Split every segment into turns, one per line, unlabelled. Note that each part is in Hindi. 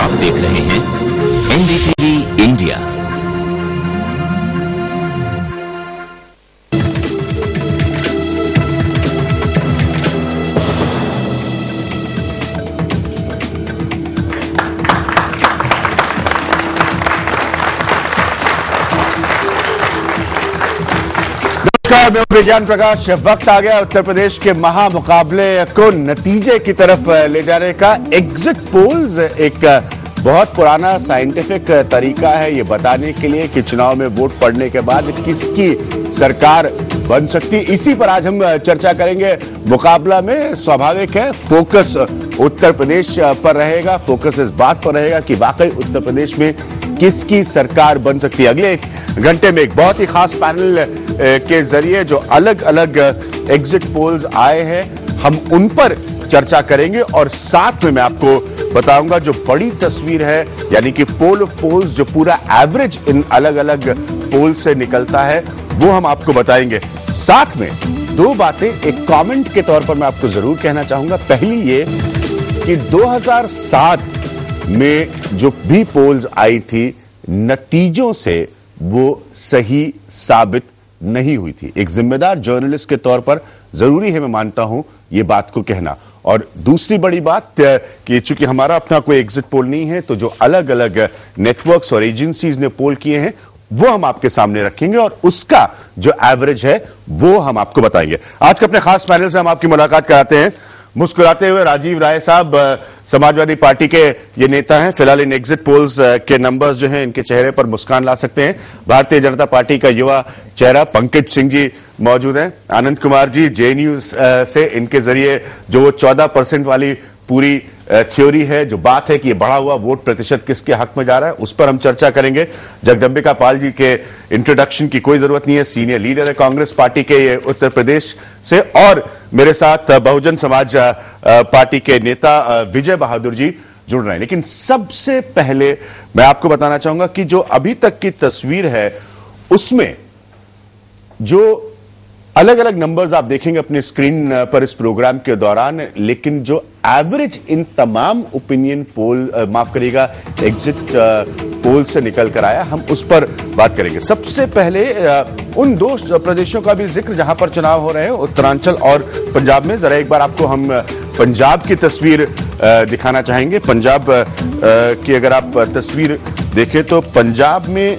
आप देख रहे हैं एनडीटीवी इंडिया।
मैं विज्ञान प्रकाश। वक्त आ गया उत्तर प्रदेश के महामुकाबले को नतीजे की तरफ ले जाने का। एग्जिट पोल्स एक बहुत पुराना साइंटिफिक तरीका है ये बताने के लिए कि चुनाव में वोट पड़ने के बाद किसकी सरकार बन सकती है। इसी पर आज हम चर्चा करेंगे। मुकाबला में स्वाभाविक है फोकस उत्तर प्रदेश पर रहेगा। फोकस इस बात पर रहेगा कि वाकई उत्तर प्रदेश में किसकी सरकार बन सकती है। अगले एक घंटे में एक बहुत ही खास पैनल के जरिए जो अलग अलग एग्जिट पोल्स आए हैं हम उन पर चर्चा करेंगे और साथ में मैं आपको बताऊंगा जो बड़ी तस्वीर है यानी कि पोल ऑफ पोल्स जो पूरा एवरेज इन अलग अलग पोल से निकलता है वो हम आपको बताएंगे। साथ में दो बातें एक कमेंट के तौर पर मैं आपको जरूर कहना चाहूंगा। पहली ये कि 2007 में जो भी पोल्स आई थी नतीजों से वो सही साबित नहीं हुई थी। एक जिम्मेदार जर्नलिस्ट के तौर पर जरूरी है मैं मानता हूं ये बात को कहना। और दूसरी बड़ी बात कि चूंकि हमारा अपना कोई एग्जिट पोल नहीं है तो जो अलग अलग नेटवर्क्स और एजेंसीज ने पोल किए हैं वो हम आपके सामने रखेंगे और उसका जो एवरेज है वो हम आपको बताएंगे। आज के अपने खास पैनल से हम आपकी मुलाकात कराते हैं। मुस्कुराते हुए राजीव राय साहब समाजवादी पार्टी के ये नेता हैं। फिलहाल इन एग्जिट पोल्स के नंबर्स जो हैं इनके चेहरे पर मुस्कान ला सकते हैं। भारतीय जनता पार्टी का युवा चेहरा पंकज सिंह जी मौजूद हैं। आनंद कुमार जी जेएनयू से इनके जरिए जो वो 14% वाली पूरी थ्योरी है जो बात है कि ये बढ़ा हुआ वोट प्रतिशत किसके हक में जा रहा है उस पर हम चर्चा करेंगे। जगदंबिका पाल जी के इंट्रोडक्शन की कोई जरूरत नहीं है। सीनियर लीडर है कांग्रेस पार्टी के ये उत्तर प्रदेश से। और मेरे साथ बहुजन समाज पार्टी के नेता विजय बहादुर जी जुड़ रहे हैं। लेकिन सबसे पहले मैं आपको बताना चाहूंगा कि जो अभी तक की तस्वीर है उसमें जो अलग अलग नंबर्स आप देखेंगे अपने स्क्रीन पर इस प्रोग्राम के दौरान, लेकिन जो एवरेज इन तमाम ओपिनियन पोल माफ करिएगा एग्जिट पोल से निकल कर आया हम उस पर बात करेंगे। सबसे पहले उन दो प्रदेशों का भी जिक्र जहां पर चुनाव हो रहे हैं उत्तरांचल और पंजाब में। जरा एक बार आपको हम पंजाब की तस्वीर दिखाना चाहेंगे। पंजाब की अगर आप तस्वीर देखें तो पंजाब में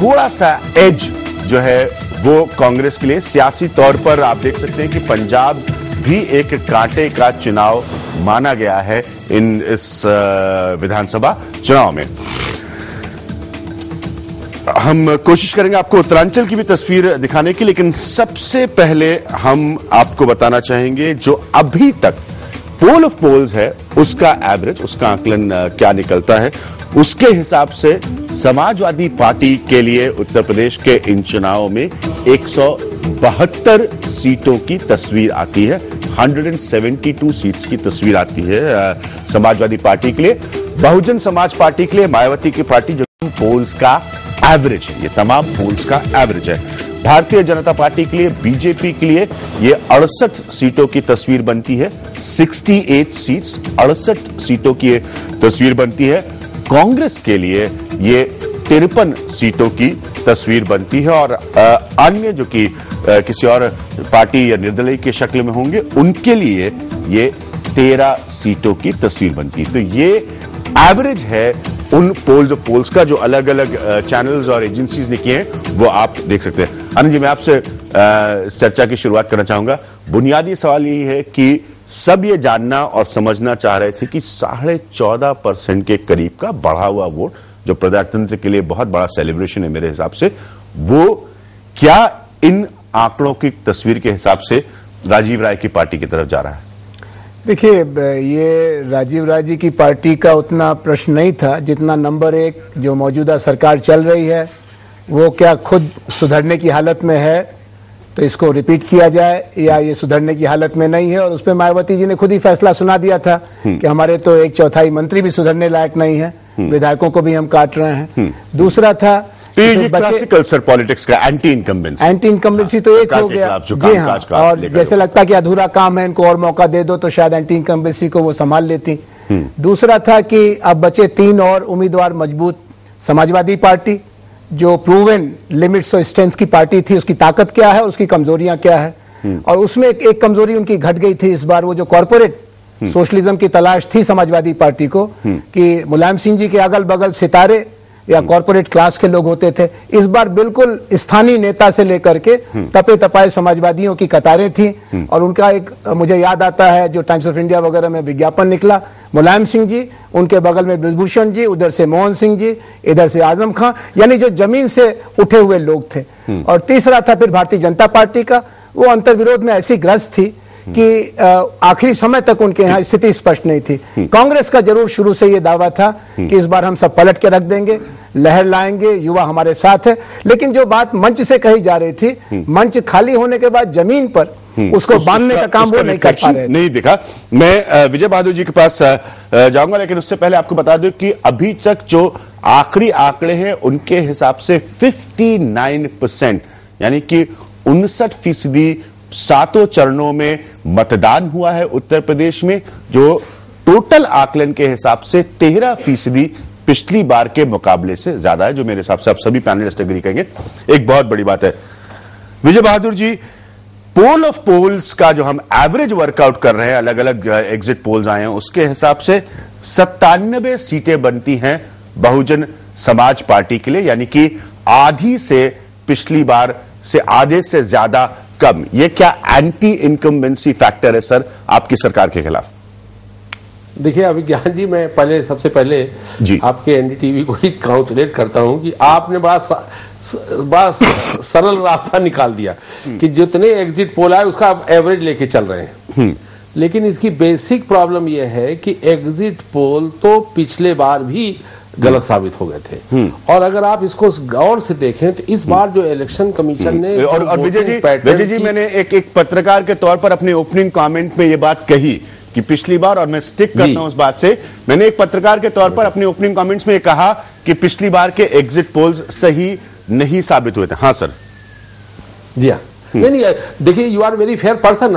थोड़ा सा एज जो है वो कांग्रेस के लिए सियासी तौर पर आप देख सकते हैं कि पंजाब भी एक कांटे का चुनाव माना गया है इस विधानसभा चुनाव में। हम कोशिश करेंगे आपको उत्तरांचल की भी तस्वीर दिखाने की, लेकिन सबसे पहले हम आपको बताना चाहेंगे जो अभी तक पोल ऑफ पोल्स है उसका एवरेज उसका आकलन क्या निकलता है। उसके हिसाब से समाजवादी पार्टी के लिए उत्तर प्रदेश के इन चुनावों में 172 सीटों की तस्वीर आती है। 172 सीट्स की तस्वीर आती है समाजवादी पार्टी के लिए। बहुजन समाज पार्टी के लिए मायावती की पार्टी जो पोल्स का एवरेज है, ये तमाम पोल्स का एवरेज है। भारतीय जनता पार्टी के लिए बीजेपी के लिए ये 68 सीटों की तस्वीर बनती है। 68 सीट्स 68 सीटों की तस्वीर बनती है। कांग्रेस के लिए ये 53 सीटों की तस्वीर बनती है और अन्य जो कि किसी और पार्टी या निर्दलीय के शक्ल में होंगे उनके लिए ये 13 सीटों की तस्वीर बनती है। तो ये एवरेज है उन पोल्स का जो अलग अलग चैनल्स और एजेंसीज ने किए हैं वो आप देख सकते हैं। आनंद जी मैं आपसे इस चर्चा की शुरुआत करना चाहूंगा। बुनियादी सवाल यही है कि सब ये जानना और समझना चाह रहे थे कि 14.5% के करीब का बढ़ा हुआ वोट जो प्रजातंत्र के लिए बहुत बड़ा सेलिब्रेशन है मेरे हिसाब से, वो क्या इन आंकड़ों की तस्वीर के हिसाब से राजीव राय की पार्टी की तरफ जा रहा है?
देखिए ये राजीव राय जी की पार्टी का उतना प्रश्न नहीं था जितना नंबर एक जो मौजूदा सरकार चल रही है वो क्या खुद सुधरने की हालत में है तो इसको रिपीट किया जाए या ये सुधरने की हालत में नहीं है। और उस पर मायावती जी ने खुद ही फैसला सुना दिया था कि हमारे तो 1/4 मंत्री भी सुधरने लायक नहीं है, विधायकों को भी हम काट रहे हैं। दूसरा था
तो ये क्लासिकल सर पॉलिटिक्स का एंटी इनकम्बेंसी
तो एक हो गया जी हाँ। और जैसे लगता है कि अधूरा काम है इनको और मौका दे दो तो शायद एंटी इनकम्बेंसी को वो संभाल लेती। दूसरा था कि अब बचे 3 और उम्मीदवार मजबूत, समाजवादी पार्टी जो प्रूवन लिमिट्स और स्ट्रेंथ की पार्टी थी, उसकी ताकत क्या है, उसकी कमजोरियां क्या है, और उसमें एक कमजोरी उनकी घट गई थी इस बार, वो जो कॉर्पोरेट सोशलिज्म की तलाश थी समाजवादी पार्टी को कि मुलायम सिंह जी के अगल बगल सितारे या कॉर्पोरेट क्लास के लोग होते थे, इस बार बिल्कुल स्थानीय नेता से लेकर के तपे तपाए समाजवादियों की कतारें थी। और उनका एक मुझे याद आता है जो टाइम्स ऑफ इंडिया वगैरह में विज्ञापन निकला, मुलायम सिंह जी, उनके बगल में ब्रिजभूषण जी, उधर से मोहन सिंह जी, इधर से आजम खां, यानी जो जमीन से उठे हुए लोग थे। और तीसरा था फिर भारतीय जनता पार्टी का, वो अंतर्विरोध में ऐसी ग्रस्त थी कि आखिरी समय तक उनके यहाँ स्थिति स्पष्ट नहीं थी। कांग्रेस का जरूर शुरू से ये दावा था कि इस बार हम सब पलट के रख देंगे, लहर लाएंगे, युवा हमारे साथ है। लेकिन जो बात मंच से कही जा रही थी, मंच खाली होने के बाद जमीन पर उसको बांधने का काम वो नहीं कर पा रहे,
नहीं दिखा। मैं विजय बहादुर जी के पास जाऊंगा, लेकिन उससे पहले आपको बता दूं कि अभी तक जो आखिरी आंकड़े हैं उनके हिसाब से 59%, यानी कि 59% 7 चरणों में मतदान हुआ है उत्तर प्रदेश में, जो टोटल आकलन के हिसाब से 13% पिछली बार के मुकाबले से ज्यादा है, जो मेरे हिसाब से आप सभी पैनलिस्ट एग्री करेंगे। एक बहुत बड़ी बात है विजय बहादुर जी, पोल ऑफ पोल्स का जो हम एवरेज वर्कआउट कर रहे हैं, अलग अलग एग्जिट पोल्स आए हैं, उसके हिसाब से 97 सीटें बनती हैं बहुजन समाज पार्टी के लिए, यानी कि आधी से पिछली बार से आधे से ज्यादा कम। ये क्या एंटी इनकम्बेंसी फैक्टर है सर आपकी सरकार के खिलाफ?
देखिए अभिज्ञान जी, मैं सबसे पहले आपके एनडीटीवी को ही कांग्रेचुलेट करता हूं कि आपने बड़ा सरल रास्ता निकाल दिया कि जितने एग्जिट पोल आए उसका आप एवरेज लेके चल रहे हैं। लेकिन इसकी बेसिक प्रॉब्लम यह है कि एग्जिट पोल तो पिछले बार भी गलत साबित हो गए थे, और अगर आप इसको गौर से देखें तो इस बार जो इलेक्शन कमीशन ने
और विजय जी मैंने एक पत्रकार के तौर पर अपने ओपनिंग कमेंट में ये बात कही कि पिछली बार, और मैं स्टिक करता हूं उस बात से, मैंने एक पत्रकार के तौर पर अपने ओपनिंग कमेंट्स में कहा कि पिछली बार के एग्जिट पोल्स सही नहीं साबित हुए थे। हाँ सर।
जी हाँ, नहीं देखिए, you are very fair person.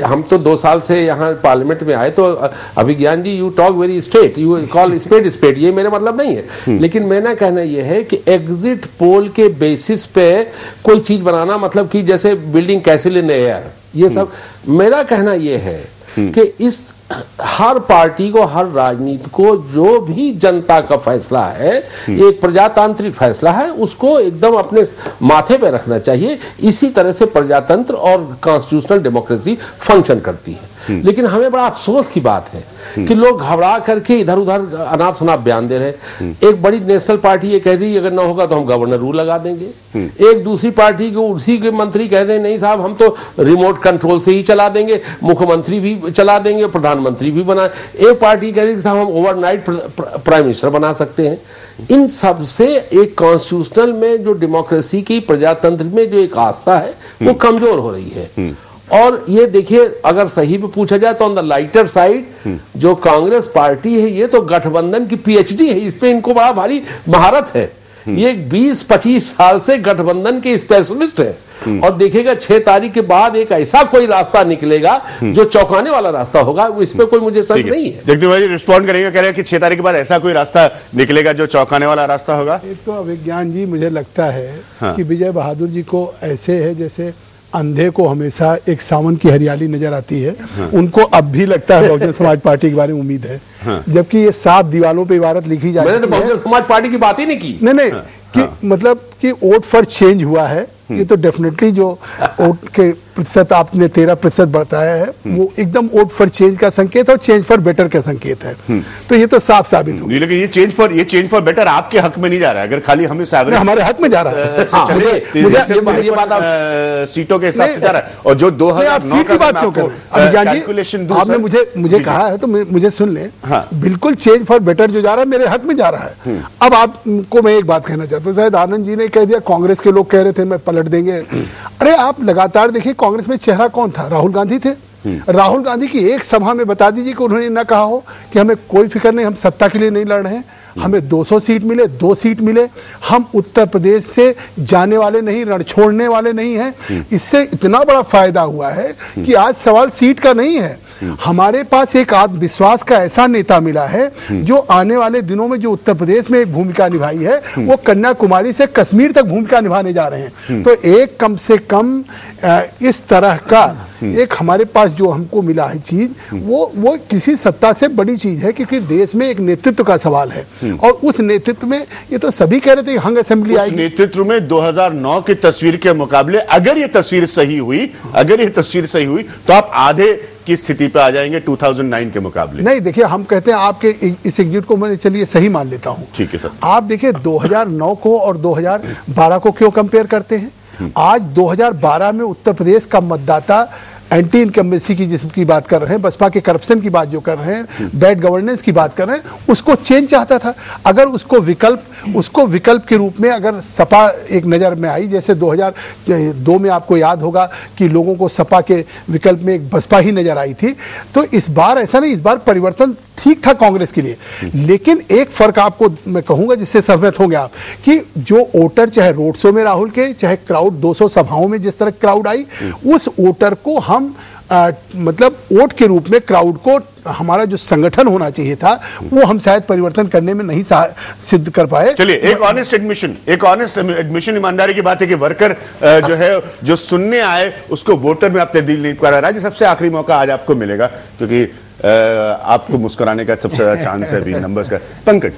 हम तो 2 साल से यहाँ पार्लियामेंट में आए, तो Abhigyan ji you talk very straight, you call spade spade, ये मेरा मतलब नहीं है। लेकिन मेरा कहना यह है कि एग्जिट पोल के बेसिस पे कोई चीज बनाना, मतलब कि जैसे बिल्डिंग कैसल इन एयर, ये सब, मेरा कहना यह है कि इस हर पार्टी को, हर राजनीति को जो भी जनता का फैसला है, एक प्रजातांत्रिक फैसला है, उसको एकदम अपने माथे पे रखना चाहिए। इसी तरह से प्रजातंत्र और कॉन्स्टिट्यूशनल डेमोक्रेसी फंक्शन करती है। लेकिन हमें बड़ा अफसोस की बात है कि लोग घबरा करके इधर उधर अनाप शनाप बयान दे रहे। एक बड़ी नेशनल पार्टी ये कह रही है अगर ना होगा तो हम गवर्नर रूल लगा देंगे, एक दूसरी पार्टी को उसी के मंत्री कह रहे हैं नहीं साहब हम तो रिमोट कंट्रोल से ही चला देंगे, मुख्यमंत्री भी चला देंगे, प्रधानमंत्री भी बना, एक पार्टी कह रही है साहब हम ओवरनाइट प्राइम मिनिस्टर बना सकते हैं। इन सब से एक कॉन्स्टिट्यूशनल में जो डेमोक्रेसी की, प्रजातंत्र में जो एक आस्था है वो कमजोर हो रही है। और ये देखिए, अगर सही में पूछा जाए तो ऑन द लाइटर साइड जो कांग्रेस पार्टी है ये तो गठबंधन की पीएचडी है, इस पे इनको बड़ा भारी महारत है। ये 20-25 साल से गठबंधन के स्पेशलिस्ट है, और देखिएगा 6 तारीख के बाद एक ऐसा कोई रास्ता निकलेगा जो चौंकाने वाला रास्ता होगा, इस पे कोई मुझे शक नहीं है।
जगदीप भाई रिस्पॉन्ड करेंगे, कह रहे हैं कि 6 तारीख के बाद ऐसा कोई रास्ता निकलेगा जो चौंकाने वाला रास्ता होगा।
एक तो अभिज्ञान जी मुझे लगता है कि विजय बहादुर जी को ऐसे है जैसे अंधे को हमेशा एक सावन की हरियाली नजर आती है, उनको अब भी लगता है बहुजन समाज पार्टी के बारे में उम्मीद है, जबकि ये 7 दीवालों पे इबारत लिखी जाती है।
मैंने तो बहुजन समाज पार्टी की बात ही नहीं की।
नहीं कि मतलब कि वोट फॉर चेंज हुआ है, ये तो डेफिनेटली जो वोट के प्रतिशत आपने 13% बताया है वो एकदम वोट फॉर चेंज का संकेत और चेंज फॉर बेटर का संकेत है। तो ये तो साफ साबित हो।
लेकिन ये चेंज फॉर बेटर आपके हक में नहीं जा रहा है, अगर खाली हम इस एवरेज
हमारे हक में जा रहा है,
मुझे सीटों के हिसाब से जा रहा है। और जो 2009
की बात क्यों कर, आपने मुझे कहा है तो मुझे सुन ले, बिल्कुल चेंज फॉर बेटर जो जा रहा है मेरे हक में जा रहा है। अब आपको मैं एक बात कहना चाहता हूँ, शायद आनंद जी ने कह दिया कांग्रेस के लोग कह रहे थे मैं पलट देंगे। अरे आप लगातार देखिए कांग्रेस में चेहरा कौन था? राहुल गांधी थे। राहुल गांधी की एक सभा में बता दीजिए कि उन्होंने ना कहा हो कि हमें कोई फिक्र नहीं, हम सत्ता के लिए नहीं लड़ रहे हैं, हमें 200 सीट मिले, 2 सीट मिले, हम उत्तर प्रदेश से जाने वाले नहीं, रण छोड़ने वाले नहीं हैं। इससे इतना बड़ा फायदा हुआ है कि आज सवाल सीट का नहीं है, हमारे पास एक आत्मविश्वास का ऐसा नेता मिला है जो आने वाले दिनों में जो उत्तर प्रदेश में एक भूमिका निभाई है वो कन्याकुमारी से कश्मीर तक भूमिका निभाने जा रहे हैं। तो एक कम से कम इस तरह का एक हमारे पास जो हमको मिला है चीज वो किसी सत्ता से बड़ी चीज है, क्योंकि देश में एक नेतृत्व का सवाल है और उस नेतृत्व में ये तो सभी कह रहे थे हंग असेंबली आएगी।
नेतृत्व में 2009 की तस्वीर के मुकाबले अगर ये तस्वीर सही हुई तो आप आधे की स्थिति पे आ जाएंगे 2009 के मुकाबले।
नहीं, देखिए हम कहते हैं आपके इस एग्जिट को मैं चलिए सही मान लेता हूं।
ठीक है सर।
आप देखिए 2009 को और 2012 को क्यों कंपेयर करते हैं? आज 2012 में उत्तर प्रदेश का मतदाता एंटी इनकम्बेंसी की जिसकी बात कर रहे हैं, बसपा के करप्शन की बात जो कर रहे हैं, बैड गवर्नेंस की बात कर रहे हैं, उसको चेंज चाहता था। अगर उसको विकल्प के रूप में अगर सपा एक नज़र में आई, जैसे 2002 में आपको याद होगा कि लोगों को सपा के विकल्प में एक बसपा ही नजर आई थी, तो इस बार ऐसा नहीं, इस बार परिवर्तन ठीक था कांग्रेस के लिए। लेकिन एक फर्क आपको मैं कहूंगा जिससे सहमत होंगे आप, कि जो वोटर चाहे रोड शो में राहुल के, चाहे क्राउड 200 सभाओं में जिस तरह क्राउड आई, उस वोटर को हम मतलब वोट के रूप में क्राउड को हमारा जो संगठन होना चाहिए था वो हम शायद परिवर्तन करने में नहीं सिद्ध कर पाए।
चलिए एक ऑनेस्ट एडमिशन ईमानदारी की बात है कि वर्कर जो है जो सुनने आए उसको वोटर में अपने दिल नहीं करा रहा है। सबसे आखिरी मौका आज आपको मिलेगा क्योंकि आपको मुस्कुराने का सबसे ज्यादा चांस है अभी नंबर्स का। पंकज,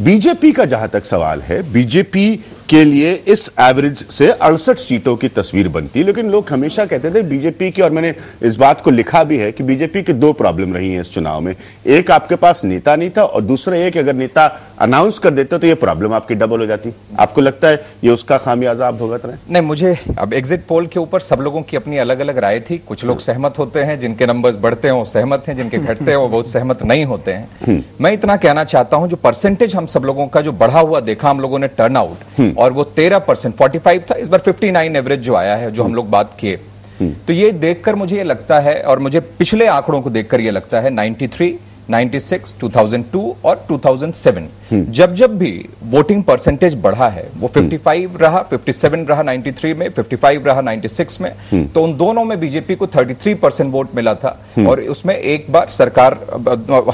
बीजेपी का जहां तक सवाल है, बीजेपी के लिए इस एवरेज से 68 सीटों की तस्वीर बनती, लेकिन लोग हमेशा कहते थे बीजेपी की, और मैंने इस बात को लिखा भी है कि बीजेपी की दो प्रॉब्लम रही हैं इस चुनाव में। एक आपके पास नेता नहीं था और दूसरा एक अगर नेता अनाउंस कर देते तो ये प्रॉब्लम आपकी डबल हो जाती। आपको लगता है ये उसका खामियाजा आप भुगत रहे हैं?
नहीं, मुझे अब एग्जिट पोल के ऊपर सब लोगों की अपनी अलग अलग राय थी। कुछ लोग सहमत होते हैं, जिनके नंबर्स बढ़ते हैं वो सहमत हैं, जिनके घटते हैं वो बहुत सहमत नहीं होते हैं। मैं इतना कहना चाहता हूं, जो परसेंटेज हम सब लोगों का जो बढ़ा हुआ देखा हम लोगों ने टर्नआउट, और वो 13%, 45 था, इस बार 59 एवरेज जो आया है, जो हम लोग बात किए, तो ये देखकर मुझे ये लगता है, और मुझे पिछले आंकड़ों को देखकर ये लगता है 93, 96, 2002 और 2007 जब भी वोटिंग परसेंटेज बढ़ा है वो 55 रहा, 57 रहा 93 में, 55 रहा 96 में, तो उन दोनों में बीजेपी को 33% वोट मिला था और उसमें एक बार सरकार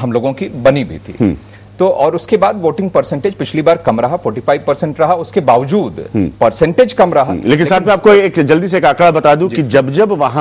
हम लोगों की बनी भी थी। तो और उसके बाद वोटिंग परसेंटेज पिछली बार कम रहा, 45% रहा, उसके बावजूद परसेंटेज कम रहा।
लेकिन साथ में आपको एक जल्दी से एक आंकड़ा बता दूं कि जब वहां